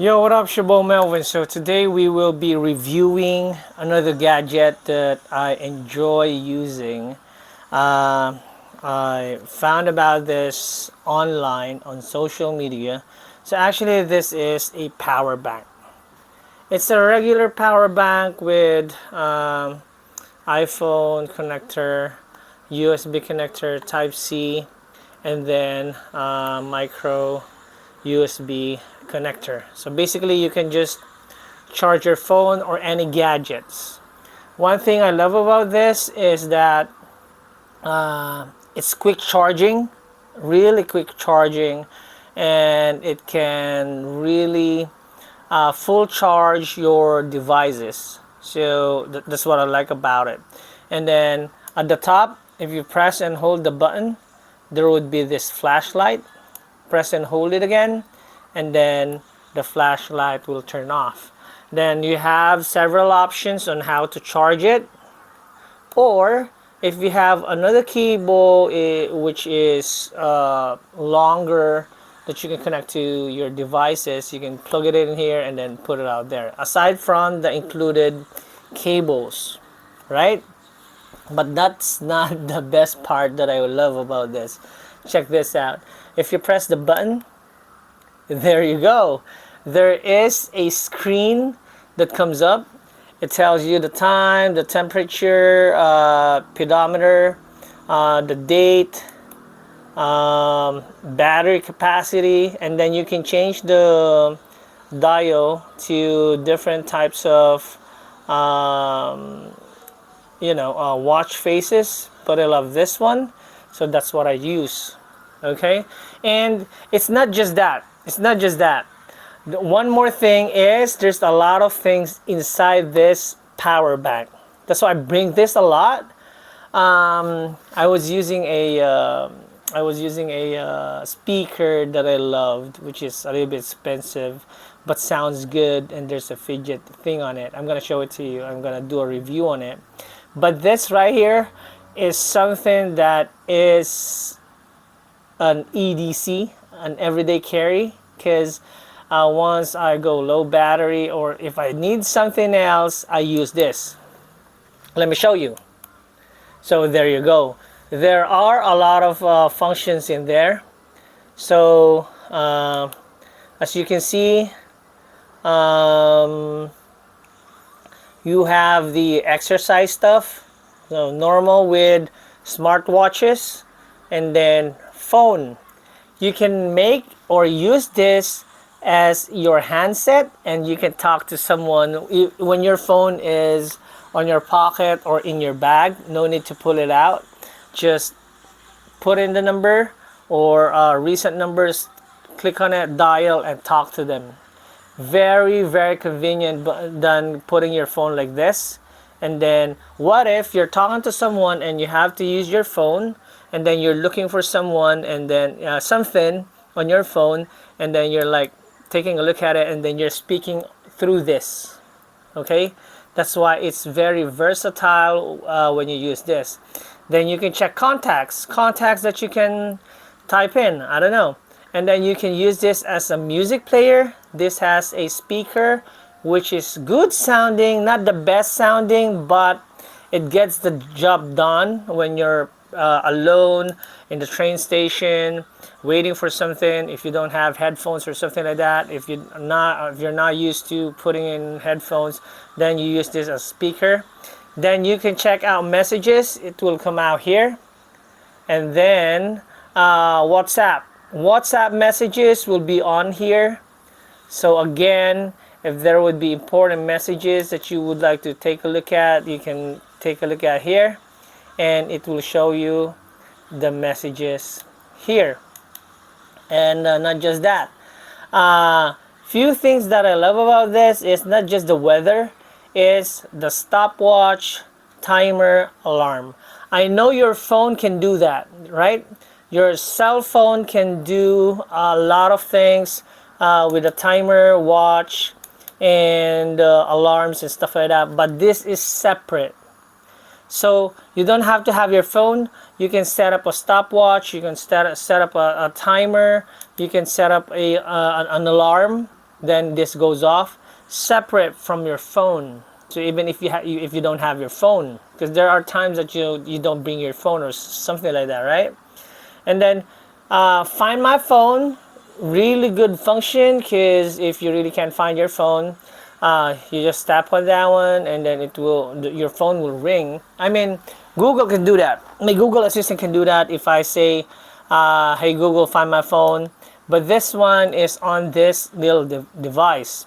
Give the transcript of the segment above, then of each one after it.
Yo, what up, Shabo Melvin? So today we will be reviewing another gadget that I enjoy using. Uh, I found about this online on social media. So actually, this is a power bank. It's a regular power bank with iPhone connector, USB connector, Type C, and then micro USB connector. So basically you can just charge your phone or any gadgets. One thing I love about this is that it's quick charging, really quick charging, and it can really full charge your devices. So that's what I like about it. And then at the top, if you press and hold the button, there would be this flashlight. Press and hold it again, and then the flashlight will turn off. Then you have several options on how to charge it, or if you have another cable which is longer that you can connect to your devices, you can plug it in here and then put it out there, aside from the included cables, right? But that's not the best part that I love about this. Check this out. If you press the button, there you go. There is a screen that comes up. It tells you the time, the temperature, pedometer, the date, battery capacity, and then you can change the dial to different types of watch faces. But I love this one, so that's what I use. Okay, and it's not just that. One more thing is there's a lot of things inside this power bank. That's why I bring this a lot. I was using a speaker that I loved, which is a little bit expensive but sounds good, and there's a fidget thing on it. I'm gonna show it to you. I'm gonna do a review on it. But this right here is something that is an EDC, an everyday carry, because once I go low battery or if I need something else, I use this. Let me show you. So there you go. There are a lot of functions in there. So as you can see, you have the exercise stuff, so normal with smartwatches, and then phone. You can make or use this as your handset, and you can talk to someone when your phone is on your pocket or in your bag. No need to pull it out. Just put in the number or recent numbers, click on it, dial, and talk to them. Very, very convenient than putting your phone like this. And then what if you're talking to someone and you have to use your phone, and then you're looking for someone, and then something on your phone, and then you're like taking a look at it, and then you're speaking through this. Okay, that's why it's very versatile when you use this. Then you can check contacts that you can type in, I don't know, and then you can use this as a music player. This has a speaker which is good sounding, not the best sounding, but it gets the job done when you're alone in the train station waiting for something. If you don't have headphones or something like that, if you're not used to putting in headphones, then you use this as speaker. Then you can check out messages. It will come out here. And then WhatsApp messages will be on here. So again, if there would be important messages that you would like to take a look at, you can take a look at here, and it will show you the messages here. And not just that, few things that I love about this is not just the weather, is the stopwatch, timer, alarm. I know your phone can do that, right? Your cell phone can do a lot of things with a timer, watch, and alarms and stuff like that, but this is separate. So you don't have to have your phone. You can set up a stopwatch, you can set up a timer, you can set up an alarm, then this goes off separate from your phone. So even if if you don't have your phone, because there are times that you don't bring your phone or something like that, right? And then Find My Phone, really good function, because if you really can't find your phone, you just tap on that one and then your phone will ring. I mean, Google can do that. My Google Assistant can do that if I say, hey Google, find my phone. But this one is on this little device.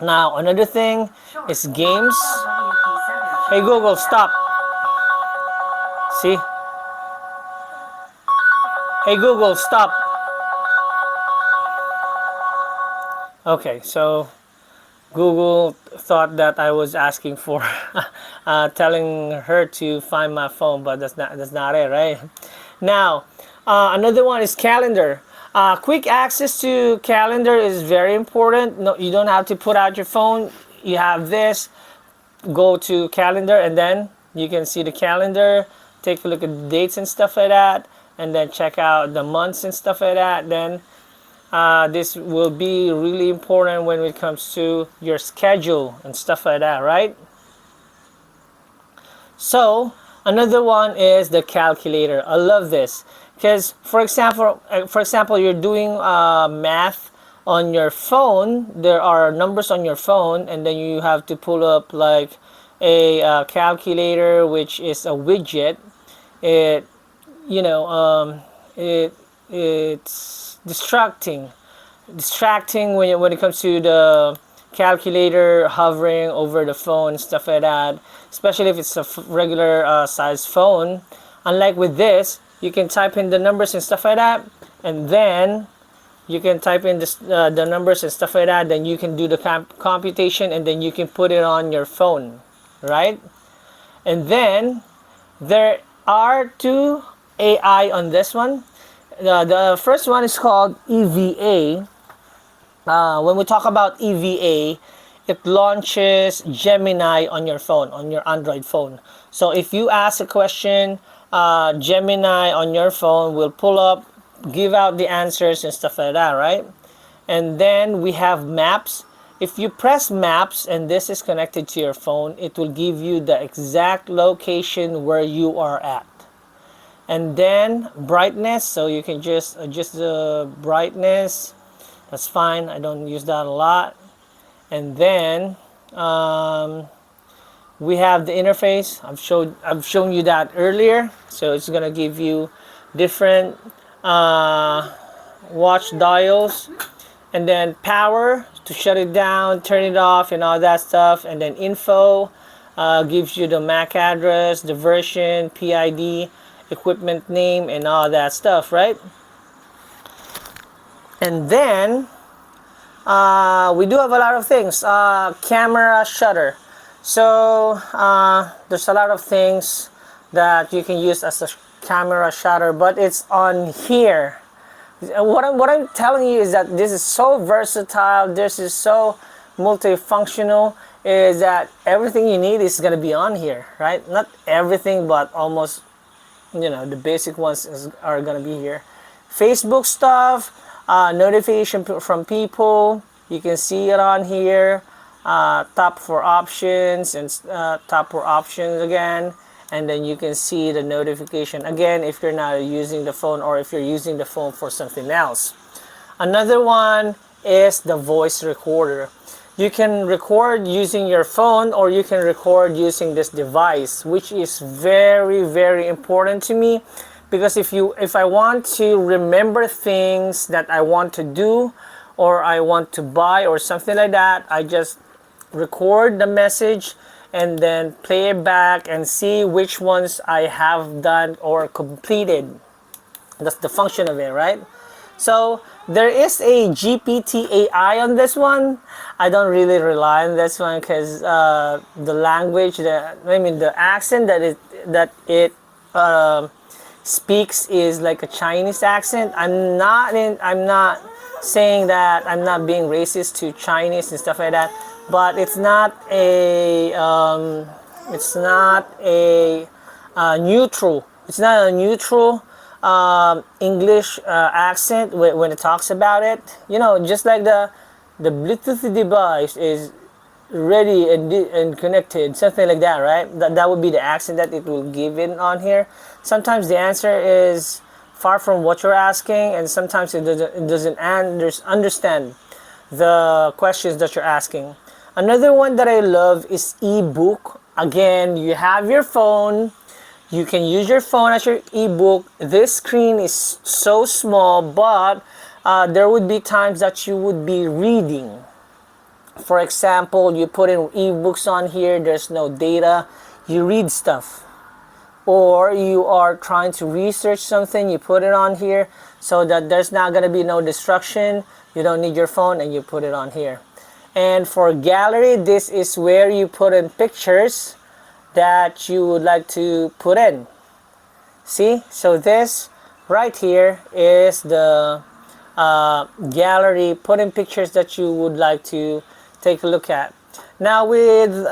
Now another thing is games. Hey Google, stop. See? Hey Google, stop. Okay, so Google thought that I was asking for telling her to find my phone, but that's not it, right? Now, another one is calendar. Quick access to calendar is very important. No, you don't have to put out your phone. You have this. Go to calendar, and then you can see the calendar. Take a look at the dates and stuff like that, and then check out the months and stuff like that. Then this will be really important when it comes to your schedule and stuff like that, right? So another one is the calculator. I love this because, for example, you're doing math on your phone. There are numbers on your phone, and then you have to pull up like a calculator, which is a widget. It it's distracting when it comes to the calculator hovering over the phone, stuff like that, especially if it's a regular size phone. Unlike with this, you can type in the numbers and stuff like that, and then you can type in the numbers and stuff like that, then you can do the computation, and then you can put it on your phone, right? And then there are two AI on this one. The first one is called EVA. When we talk about EVA, it launches Gemini on your phone, on your Android phone. So if you ask a question, Gemini on your phone will pull up, give out the answers and stuff like that, right? And then we have Maps. If you press Maps and this is connected to your phone, it will give you the exact location where you are at. And then brightness, so you can just adjust the brightness. That's fine, I don't use that a lot. And then we have the interface. I've shown you that earlier. So it's gonna give you different watch dials, and then power to shut it down, turn it off, and all that stuff. And then info gives you the MAC address, the version, PID, equipment name, and all that stuff, right? And then we do have a lot of things. Camera shutter. So there's a lot of things that you can use as a camera shutter, but it's on here. What I'm telling you is that this is so versatile. This is so multifunctional. Is that everything you need is gonna be on here, right? Not everything, but almost. The basic ones are gonna be here. Facebook stuff, notification from people, you can see it on here. Top for options and top for options again, and then you can see the notification again if you're not using the phone, or if you're using the phone for something else. Another one is the voice recorder. You can record using your phone, or you can record using this device, which is very, very important to me, because if I want to remember things that I want to do, or I want to buy or something like that, I just record the message and then play it back and see which ones I have done or completed. That's the function of it, right? So there is a GPT AI on this one. I don't really rely on this one because the language, the accent that it speaks is like a Chinese accent. I'm not saying that I'm not being racist to Chinese and stuff like that, but it's not a neutral. It's not a neutral English accent when it talks about it. Just like the the Bluetooth device is ready and connected, something like that, right? That would be the accent that it will give in on here. Sometimes the answer is far from what you're asking, and sometimes it doesn't understand the questions that you're asking. Another one that I love is ebook. Again, you have your phone, you can use your phone as your ebook. This screen is so small, but there would be times that you would be reading. For example, you put in ebooks on here, there's no data, you read stuff. Or you are trying to research something, you put it on here so that there's not going to be no distraction. You don't need your phone and you put it on here. And for gallery, this is where you put in pictures that you would like to put in. See? So this right here is the gallery, put in pictures that you would like to take a look at. Now with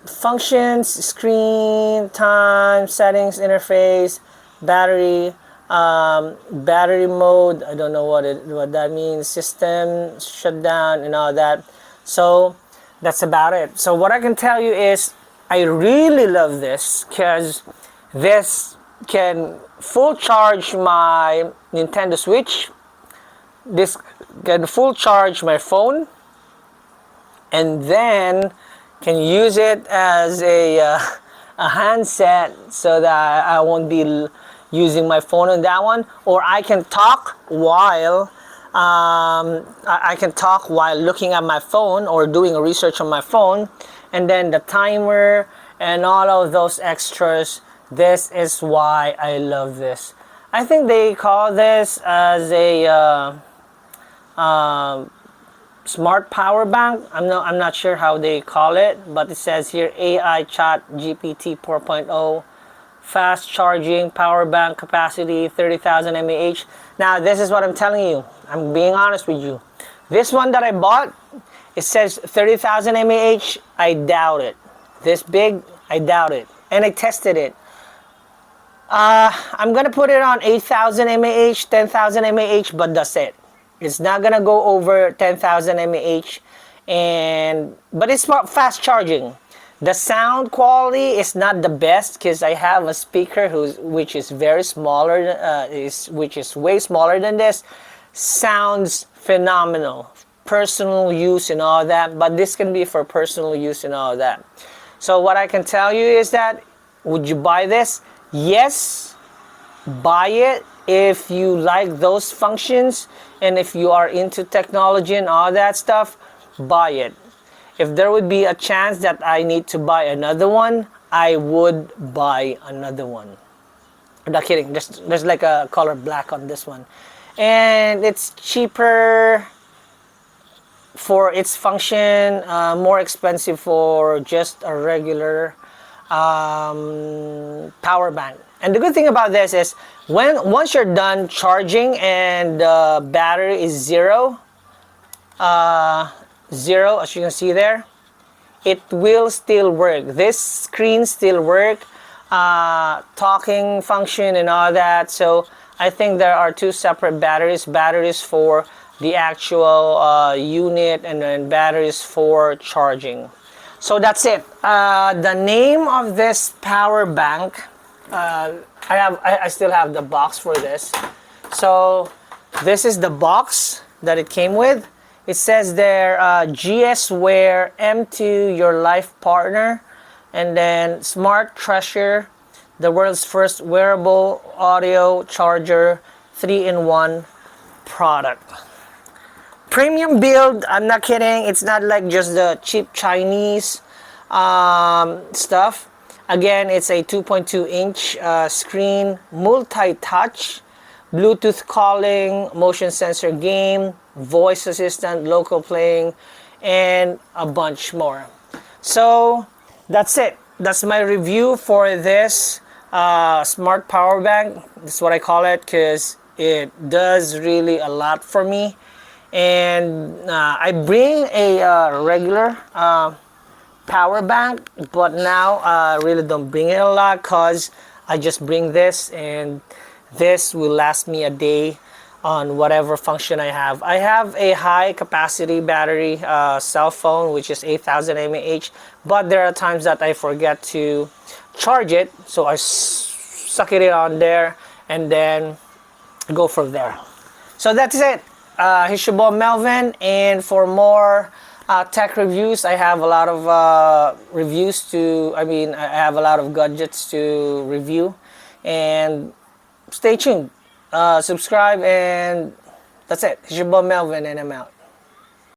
functions, screen, time, settings, interface, battery, battery mode, I don't know what that means, system, shutdown, and all that. So that's about it. So what I can tell you is I really love this because this can full charge my Nintendo Switch. This can full charge my phone, and then can use it as a handset so that I won't be using my phone on that one. Or I can talk while I can talk while looking at my phone or doing a research on my phone. And then the timer and all of those extras. This is why I love this. I think they call this as a Smart Powerbank. I'm not sure how they call it, but it says here AI Chat GPT 4.0, fast charging power bank capacity 30,000 mAh. Now this is what I'm telling you. I'm being honest with you. This one that I bought, it says 30,000 mAh. I doubt it. This big, I doubt it. And I tested it. I'm gonna put it on 8,000 mAh, 10,000 mAh, but that's it. It's not gonna go over 10,000 mAh, but it's fast charging. The sound quality is not the best because I have a speaker which is very smaller, which is way smaller than this. Sounds phenomenal, personal use and all that. But this can be for personal use and all that. So what I can tell you is that, would you buy this? Yes, buy it if you like those functions and if you are into technology and all that stuff. Buy it. If there would be a chance that I need to buy another one, I would buy another one. I'm not kidding. There's like a color black on this one, and it's cheaper for its function, more expensive for just a regular power bank. And the good thing about this is once you're done charging and the battery is zero, as you can see there, it will still work. This screen still work, talking function and all that. So I think there are two separate batteries for the actual unit, and then batteries for charging. So that's it. The name of this power bank, I still have the box for this. So this is the box that it came with. It says there, GS Wear M2, your life partner, and then Smart Treasure, the world's first wearable audio charger, 3-in-1 product. Premium build, I'm not kidding. It's not like just the cheap Chinese stuff. Again, it's a 2.2-inch screen, multi-touch, Bluetooth calling, motion sensor game, voice assistant, local playing, and a bunch more. So that's it. That's my review for this Smart Power Bank. That's what I call it because it does really a lot for me. And I bring a regular power bank, but now I really don't bring it a lot because I just bring this, and this will last me a day on whatever function I have. I have a high capacity battery cell phone, which is 8000 mAh, but there are times that I forget to charge it, so I suck it on there and then go from there. So that's it. Here's your boy Melvin, and for more tech reviews, I have a lot of reviews to, I have a lot of gadgets to review, and stay tuned. Subscribe, and that's it. Here's your boy Melvin, and I'm out.